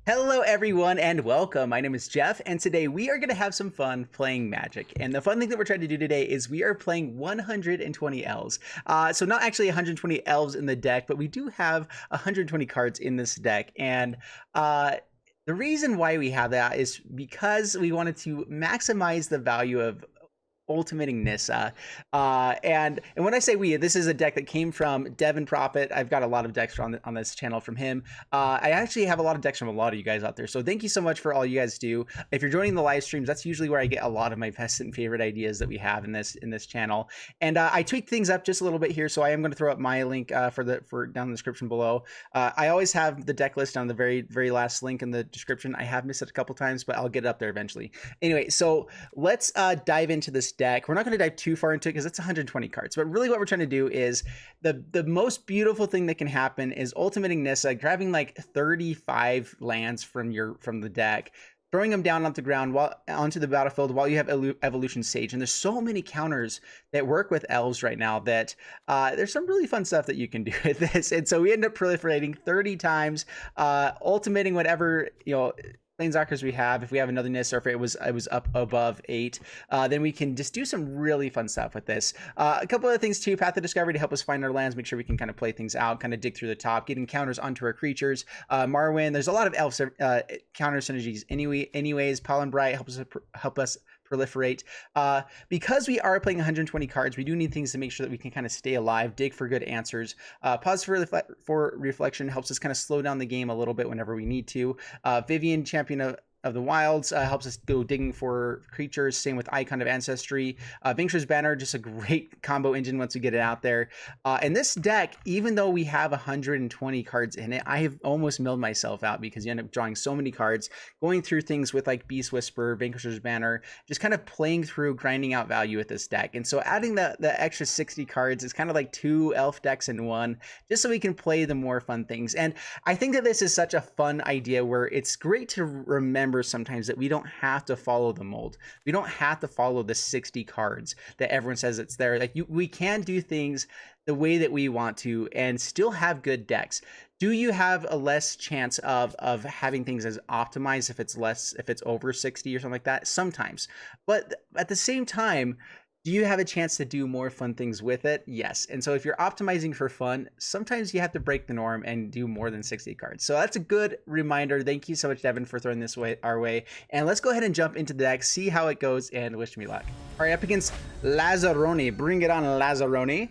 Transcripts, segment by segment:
Hello everyone and welcome. My name is Jeff and today we are going to have some fun playing Magic. And the fun thing that we're trying to do today is we are playing 120 elves. So not actually 120 elves in the deck, but we do have 120 cards in this deck. And the reason why we have that is because we wanted to maximize the value of ultimating Nissa. And when I say we, this is a deck that came from Devin Profit. I've got a lot of decks on this channel from him. I actually have a lot of decks from a lot of you guys out there. So thank you so much for all you guys do. If you're joining the live streams, that's usually where I get a lot of my best and favorite ideas that we have in this channel. And I tweaked things up just a little bit here. So I am going to throw up my link for down in the description below. I always have the deck list on the very last link in the description. I have missed it a couple times, but I'll get it up there eventually. Anyway, so let's dive into this deck. We're not going to dive too far into it because it's 120 cards, but really what we're trying to do is the most beautiful thing that can happen is ultimating Nissa, grabbing like 35 lands from the deck, throwing them down onto the ground onto the battlefield while you have Evolution Sage. And there's so many counters that work with elves right now that there's some really fun stuff that you can do with this. And so we end up proliferating 30 times, ultimating whatever, Planeswalkers we have. If we have another Nissa, or if it was up above 8, then we can just do some really fun stuff with this. A couple of things too: Path of Discovery to help us find our lands, make sure we can kind of play things out, kind of dig through the top, getting counters onto our creatures. Marwyn, there's a lot of elf counter synergies anyways. Pollen Bright help us proliferate. Because we are playing 120 cards, we do need things to make sure that we can kind of stay alive, dig for good answers. Pause for reflection helps us kind of slow down the game a little bit whenever we need to. Vivian, Champion of the Wilds, helps us go digging for creatures. Same with Icon of Ancestry. Vanquisher's Banner, just a great combo engine once we get it out there. And this deck, even though we have 120 cards in it, I have almost milled myself out because you end up drawing so many cards, going through things with like Beast Whisper, Vanquisher's Banner, just kind of playing through, grinding out value with this deck. And so adding the extra 60 cards is kind of like 2 elf decks in one, just so we can play the more fun things. And I think that this is such a fun idea where it's great to remember sometimes that we don't have to follow the mold. We don't have to follow the 60 cards that everyone says it's there. Like we can do things the way that we want to and still have good decks. Do you have a less chance of having things as optimized if it's over 60 or something like that? Sometimes. But at the same time, do you have a chance to do more fun things with it? Yes. And so if you're optimizing for fun, sometimes you have to break the norm and do more than 60 cards. So that's a good reminder. Thank you so much, Devin, for throwing this our way. And let's go ahead and jump into the deck, see how it goes, and wish me luck. All right, up against Lazzaroni. Bring it on, Lazzaroni.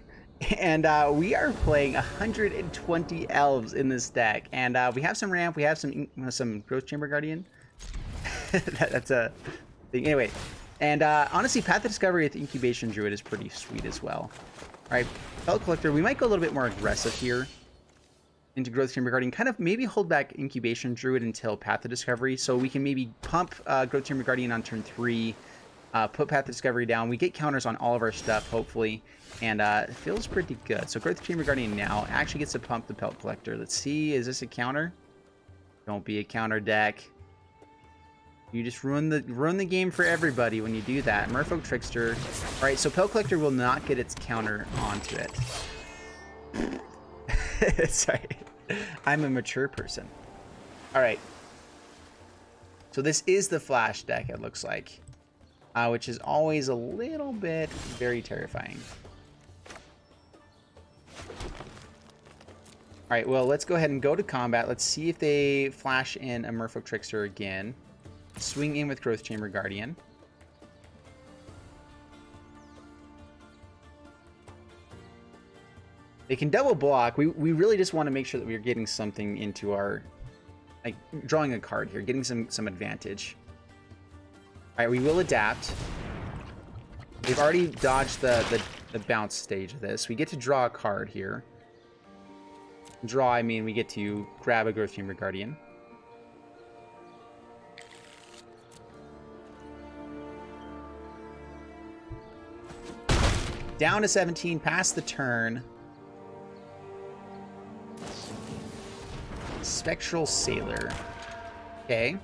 And we are playing 120 elves in this deck. And we have some ramp. We have some Growth Chamber Guardian. That's a thing. Anyway. And honestly, Path of Discovery with Incubation Druid is pretty sweet as well. All right, Spell Collector, we might go a little bit more aggressive here into Growth Chamber Guardian. Kind of maybe hold back Incubation Druid until Path of Discovery, so we can maybe pump Growth Chamber Guardian on turn 3, put Path of Discovery down. We get counters on all of our stuff, hopefully, and it feels pretty good. So Growth Chamber Guardian now actually gets to pump the Pelt Collector. Let's see, is this a counter? Don't be a counter deck. You just ruin the game for everybody when you do that. Merfolk Trickster. All right, so Pelt Collector will not get its counter onto it. Sorry, I'm a mature person. All right. So this is the Flash deck, it looks like, which is always a little bit very terrifying. All right, well, let's go ahead and go to combat. Let's see if they flash in a Merfolk Trickster again. Swing in with Growth Chamber Guardian. They can double block. We really just want to make sure that we're getting something into our, like, drawing a card here, getting some advantage. All right, we will adapt. We've already dodged the bounce stage of this. We get to draw a card here. Draw, I mean, we get to grab a Growth Chamber Guardian. Down to 17, past the turn. Spectral Sailor. Okay.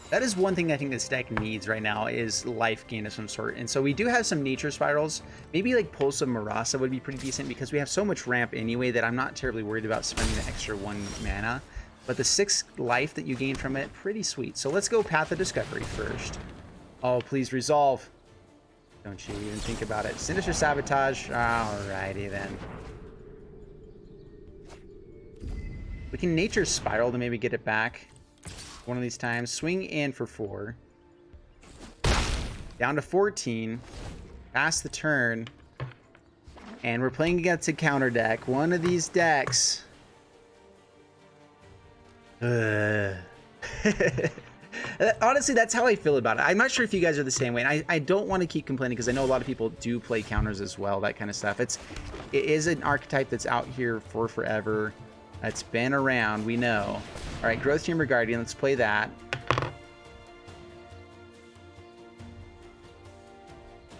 That is one thing I think this deck needs right now is life gain of some sort. And so we do have some nature spirals. Maybe like Pulse of Marasa would be pretty decent because we have so much ramp anyway that I'm not terribly worried about spending the extra 1 mana. But the 6 life that you gain from it, pretty sweet. So let's go Path of Discovery first. Oh, please resolve. Don't you even think about it. Sinister Sabotage. Alrighty then. We can Nature Spiral to maybe get it back one of these times. Swing in for 4. Down to 14. Pass the turn. And we're playing against a counter deck. One of these decks. Honestly, that's how I feel about it. I'm not sure if you guys are the same way. And I don't want to keep complaining because I know a lot of people do play counters as well, that kind of stuff. It is an archetype that's out here for forever. It's been around, we know. All right, Growth Chamber Guardian, let's play that.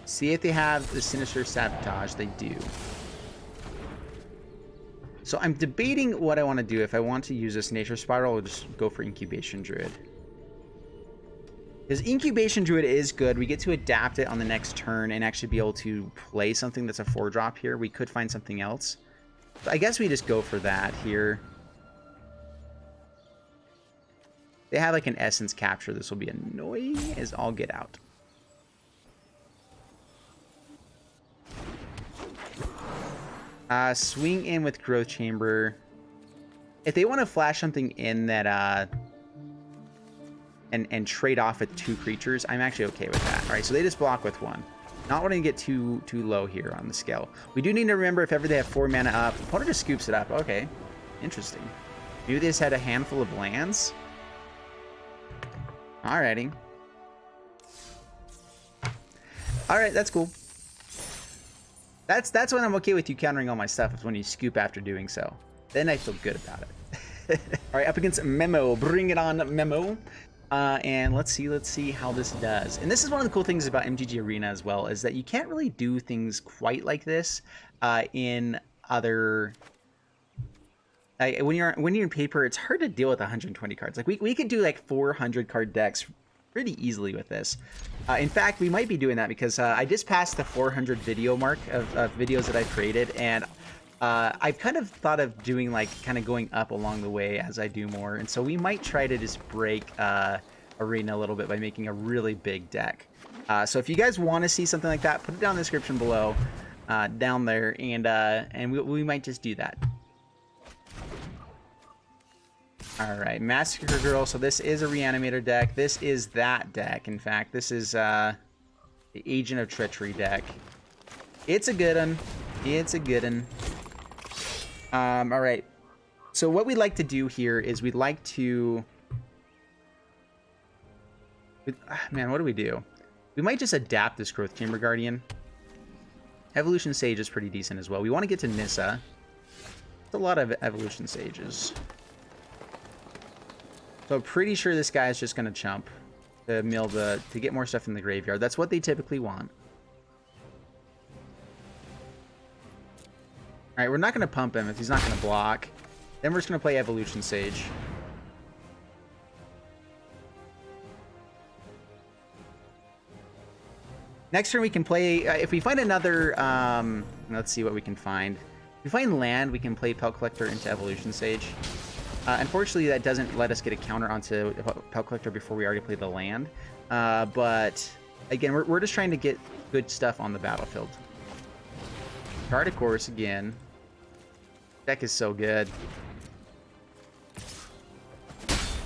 See if they have the Sinister Sabotage. They do. So I'm debating what I want to do. If I want to use this Nature Spiral, I'll just go for Incubation Druid. Because Incubation Druid is good. We get to adapt it on the next turn and actually be able to play something that's a 4-drop here. We could find something else. So I guess we just go for that here. They have like an Essence Capture. This will be annoying as all get out. Swing in with Growth Chamber. If they want to flash something in that and trade off with 2 creatures, I'm actually okay with that. All right, so they just block with 1. Not wanting to get too low here on the scale. We do need to remember if ever they have 4 mana up, opponent just scoops it up. Okay, interesting. Maybe they just had a handful of lands. Alrighty. All right, that's cool. That's when I'm okay with you countering all my stuff, is when you scoop after doing so. Then I feel good about it. All right, up against Memo. Bring it on, Memo. And let's see how this does. And this is one of the cool things about MTG Arena as well, is that you can't really do things quite like this in other. When you're in paper, it's hard to deal with 120 cards. Like we could do like 400 card decks pretty easily with this. In fact, we might be doing that because I just passed the 400 video mark of videos that I've created, and I've kind of thought of doing like kind of going up along the way as I do more. And so we might try to just break Arena a little bit by making a really big deck. So if you guys want to see something like that, put it down in the description below, down there, and we might just do that. All right, Massacre Girl. So this is a Reanimator deck. This is that deck. In fact, this is the Agent of Treachery deck. It's a good one. It's a good one. All right. So what we'd like to do here is we'd like to... Man, what do we do? We might just adapt this Growth Chamber Guardian. Evolution Sage is pretty decent as well. We want to get to Nissa. It's a lot of Evolution Sages. So I'm pretty sure this guy is just going to chump to mill to get more stuff in the graveyard. That's what they typically want. All right, we're not going to pump him if he's not going to block. Then we're just going to play Evolution Sage. Next turn we can play, if we find another, let's see what we can find. If we find land, we can play Pelt Collector into Evolution Sage. Unfortunately, that doesn't let us get a counter onto Pelt Collector before we already play the land. But again, we're just trying to get good stuff on the battlefield. Guard, of course, again. Deck is so good.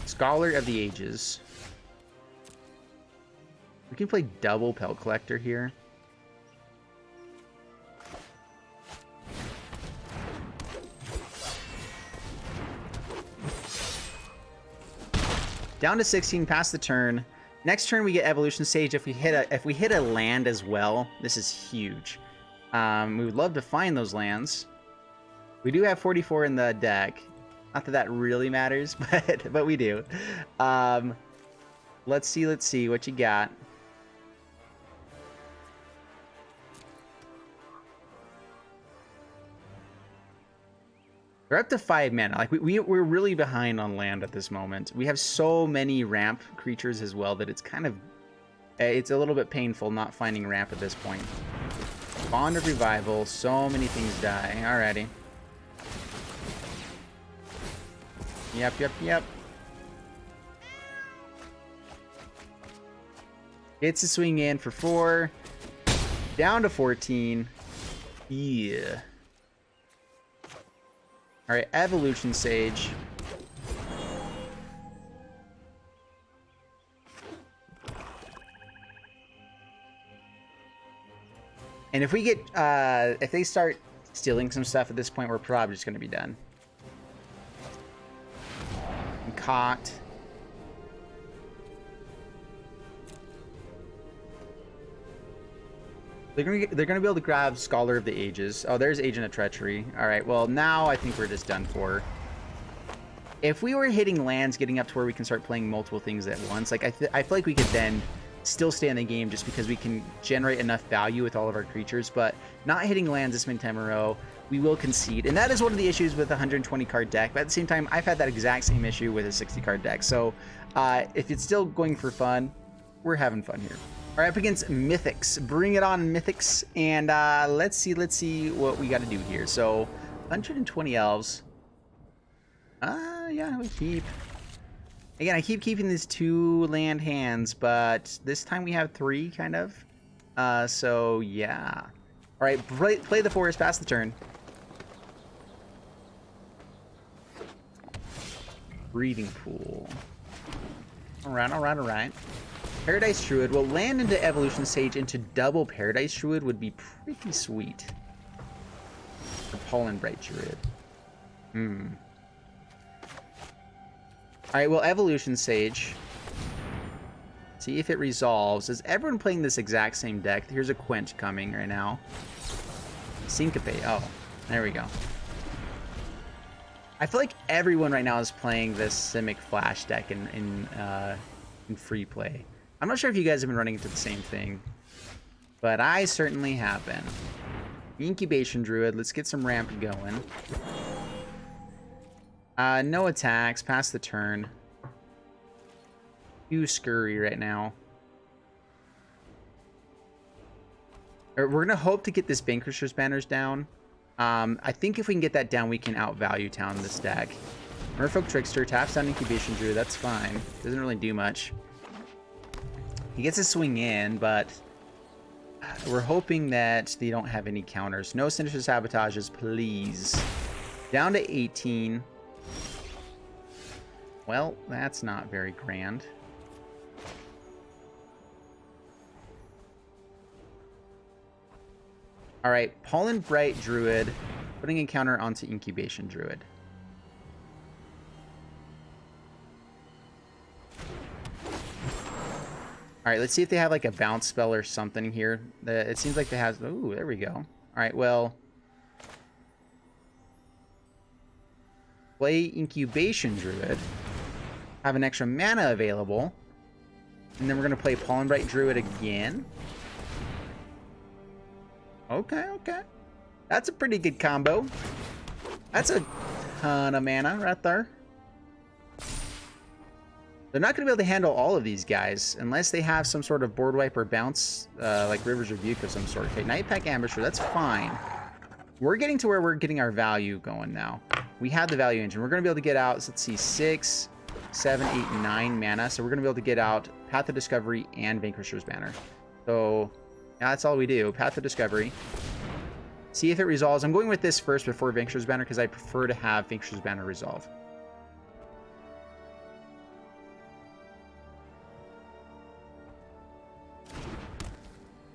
Scholar of the Ages. We can play double Pelt Collector here. Down to 16, pass the turn. Next turn we get Evolution Sage. If we hit a land as well, this is huge. We would love to find those lands. We do have 44 in the deck. Not that that really matters, but we do. Let's see what you got. We're up to 5 mana. Like we're really behind on land at this moment. We have so many ramp creatures as well that it's kind of, it's a little bit painful not finding ramp at this point. Bond of Revival, so many things die. Alrighty. Yep. Gets to swing in for 4. Down to 14. Yeah. Alright, Evolution Sage. And if we get, if they start stealing some stuff at this point, we're probably just going to be done. And caught. They're gonna be able to grab Scholar of the Ages. Oh, there's Agent of Treachery. All right, well now I think we're just done for. If we were hitting lands, getting up to where we can start playing multiple things at once, like I feel like we could then still stay in the game just because we can generate enough value with all of our creatures. But not hitting lands this many times in a row, we will concede, and that is one of the issues with a 120 card deck. But at the same time, I've had that exact same issue with a 60 card deck. So if it's still going for fun, we're having fun here. All right, up against Mythics. Bring it on, Mythics. And let's see what we got to do here. So 120 elves. Yeah, we keep. Again, I keep keeping these 2 land hands, but this time we have 3, kind of. So yeah. All right, play the forest, pass the turn. Breathing Pool. All right. Paradise Druid. Well, land into Evolution Sage into double Paradise Druid would be pretty sweet. Or Pollen Bright Druid. Alright, well, Evolution Sage. See if it resolves. Is everyone playing this exact same deck? Here's a Quench coming right now. Syncope. Oh, there we go. I feel like everyone right now is playing this Simic Flash deck in free play. I'm not sure if you guys have been running into the same thing, but I certainly have been. Incubation Druid. Let's get some ramp going. No attacks. Pass the turn. You scurry right now. We're going to hope to get this Vanquisher's Banners down. I think if we can get that down, we can outvalue town this deck. Merfolk Trickster. Taps down Incubation Druid. That's fine. Doesn't really do much. He gets a swing in, but we're hoping that they don't have any counters. No Sinister Sabotages, please. Down to 18. Well, that's not very grand. Alright, Pollen Bright Druid. Putting a counter onto Incubation Druid. Alright, let's see if they have like a bounce spell or something here. It seems like they have... Ooh, there we go. Alright, well... Play Incubation Druid. Have an extra mana available. And then we're going to play Pollen Bright Druid again. Okay. That's a pretty good combo. That's a ton of mana right there. They're not going to be able to handle all of these guys unless they have some sort of board wipe or bounce, like River's Rebuke of some sort. Okay, Nightpack Ambusher, that's fine. We're getting to where we're getting our value going now. We have the value engine. We're going to be able to get out, let's see, 6, 7, 8, 9 mana. So we're going to be able to get out Path of Discovery and Vanquisher's Banner. So, yeah, that's all we do. Path of Discovery. See if it resolves. I'm going with this first before Vanquisher's Banner because I prefer to have Vanquisher's Banner resolve.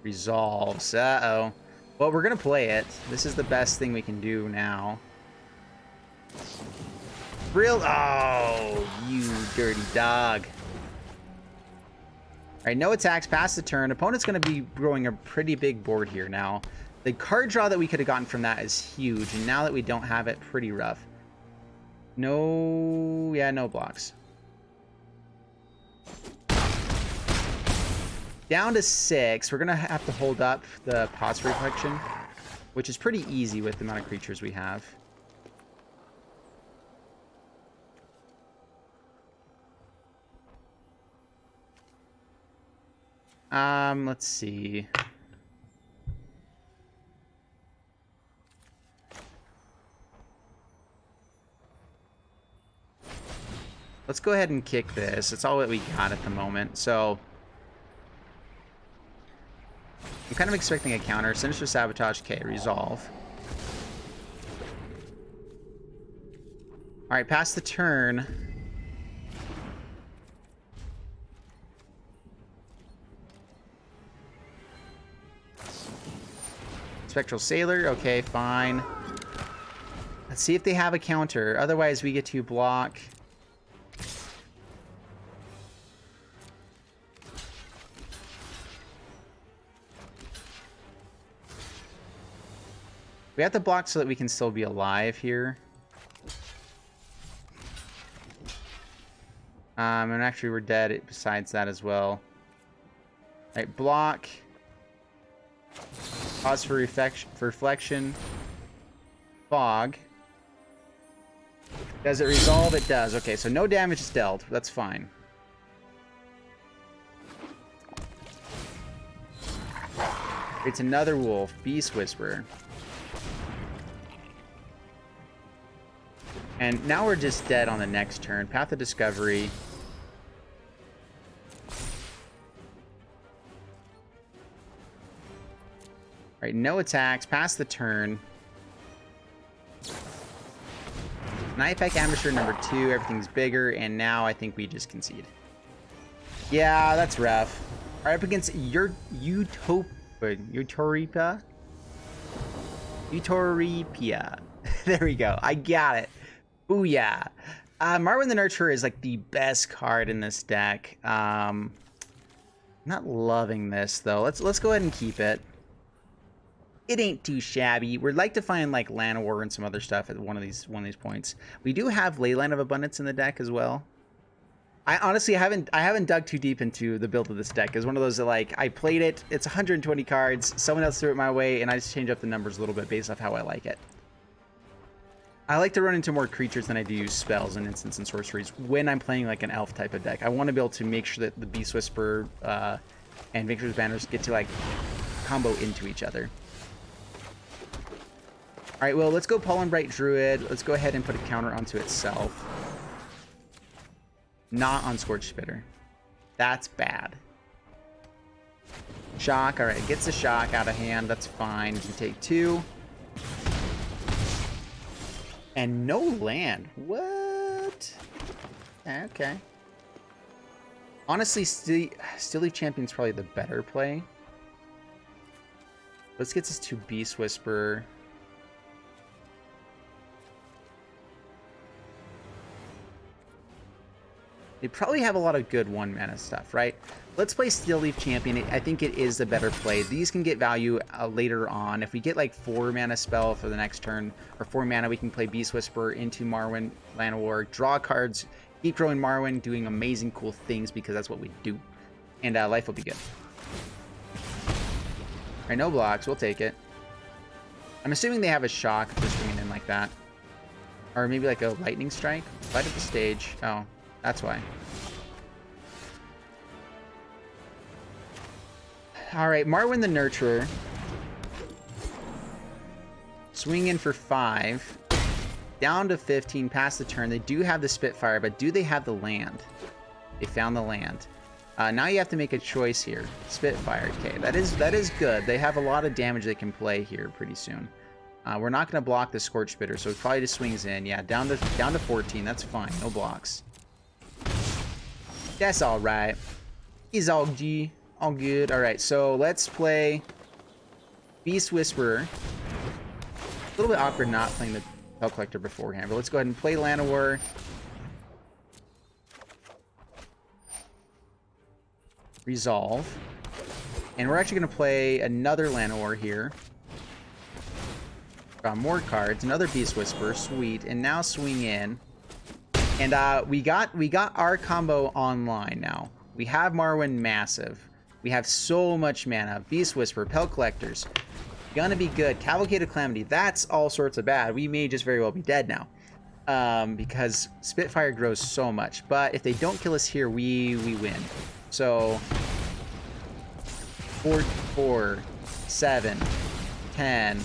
Resolves. Uh-oh. Well, we're going to play it. This is the best thing we can do now. Real... Oh, you dirty dog. Alright, no attacks. Pass the turn. Opponent's going to be growing a pretty big board here now. The card draw that we could have gotten from that is huge. And now that we don't have it, pretty rough. No... Yeah, no blocks. Down to 6. We're going to have to hold up the Posture Reflection, which is pretty easy with the amount of creatures we have. Let's see. Let's go ahead and kick this. It's all that we got at the moment. So I'm kind of expecting a counter. Sinister Sabotage, okay, resolve. All right, pass the turn. Spectral Sailor, okay, fine. Let's see if they have a counter. Otherwise, we get to block. We have to block so that we can still be alive here. And actually we're dead besides that as well. All right, block. Pause for reflection. Fog. Does it resolve? It does. Okay, so no damage is dealt. That's fine. It's another wolf. Beast Whisperer. And now we're just dead on the next turn. Path of Discovery. Alright, no attacks. Pass the turn. Night Pack Amateur number 2. Everything's bigger. And now I think we just concede. Yeah, that's rough. Alright, up against Utoripia. There we go. I got it. Booyah. Marwyn the Nurturer is like the best card in this deck. Not loving this though. Let's go ahead and keep it. It ain't too shabby. We'd like to find like Llanowar and some other stuff at one of these points. We do have Leyline of Abundance in the deck as well. I honestly haven't dug too deep into the build of this deck. It's one of those that like I played it. It's 120 cards. Someone else threw it my way, and I just change up the numbers a little bit based off how I like it. I like to run into more creatures than I do use spells and instants and sorceries when I'm playing like an elf type of deck. I want to be able to make sure that the Beast Whisperer and Victor's Banners get to like combo into each other. All right, well, let's go Pollen Bright Druid. Let's go ahead and put a counter onto itself. Not on Scorched Spitter. That's bad. Shock. All right, gets the shock out of hand. That's fine. We take 2. And no land. What? Okay. Honestly, Steely Champion's probably the better play. Let's get this to Beast Whisperer. They probably have a lot of good 1-mana stuff, right? Let's play Steel Leaf Champion. I think it is the better play. These can get value later on. If we get like 4-mana spell for the next turn, or 4 mana, we can play Beast Whisperer into Marwyn, Llanowar, draw cards, keep growing Marwyn, doing amazing cool things because that's what we do. And life will be good. All right, no blocks. We'll take it. I'm assuming they have a shock if they're swinging in like that. Or maybe like a lightning strike. Light up the stage. Oh, that's why. All right, Marwyn the Nurturer. Swing in for 5. Down to 15, past the turn. They do have the Spitfire, but do they have the land? They found the land. Now you have to make a choice here. Spitfire. Okay, that is good. They have a lot of damage they can play here pretty soon. We're not going to block the Scorched Spitter, so it probably just swings in. Yeah, down to 14. That's fine. No blocks. That's all right. He's all G. All good. All right, so let's play Beast Whisperer. A little bit awkward not playing the Spell Collector beforehand, but let's go ahead and play Llanowar. Resolve. And we're actually going to play another Llanowar here. Draw more cards. Another Beast Whisperer. Sweet. And now swing in. And we got our combo online now. We have Marwyn massive. We have so much mana. Beast Whisperer, Spell Collectors. Gonna be good. Cavalcade of Calamity. That's all sorts of bad. We may just very well be dead now. Because Spitfire grows so much. But if they don't kill us here, we win. So 4, 4, 7, 10.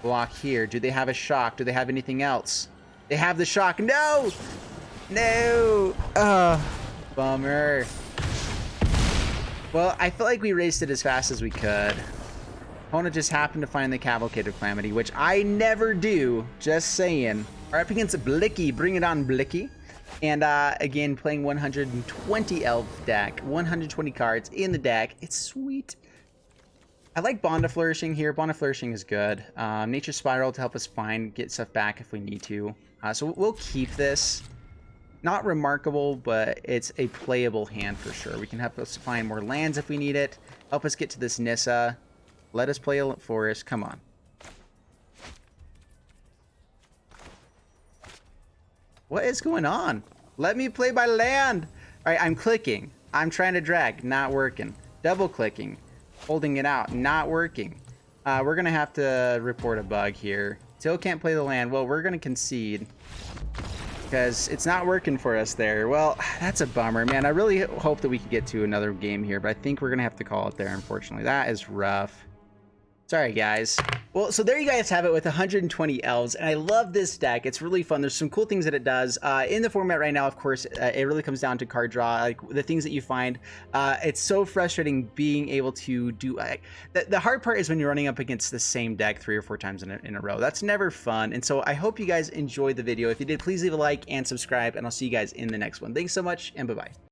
Block here. Do they have a shock? Do they have anything else? They have the shock. No! No! Bummer. Well, I feel like we raced it as fast as we could. Opponent just happened to find the Cavalcade of Calamity, which I never do. Just saying. We're up against Blicky. Bring it on, Blicky. And again, playing 120 elf deck. 120 cards in the deck. It's sweet. I like Bond of Flourishing here. Bond of Flourishing is good. Nature Spiral to help us get stuff back if we need to. So we'll keep this. Not remarkable, but it's a playable hand for sure. We can help us find more lands if we need it. Help us get to this Nissa. Let us play a forest. Come on. What is going on? Let me play my land. All right, I'm clicking. I'm trying to drag. Not working. Double clicking. Holding it out. Not working. We're going to have to report a bug here. Still can't play the land. Well, we're going to concede. Because it's not working for us there. Well, that's a bummer, man. I really hope that we can get to another game here, but I think we're going to have to call it there, unfortunately. That is rough. Sorry, guys. Well, so there you guys have it with 120 elves, and I love this deck. It's really fun. There's some cool things that it does. In the format right now, of course, it really comes down to card draw, like the things that you find. It's so frustrating being able to do... the hard part is when you're running up against the same deck 3 or 4 times in a row. That's never fun, and so I hope you guys enjoyed the video. If you did, please leave a like and subscribe, and I'll see you guys in the next one. Thanks so much, and bye-bye.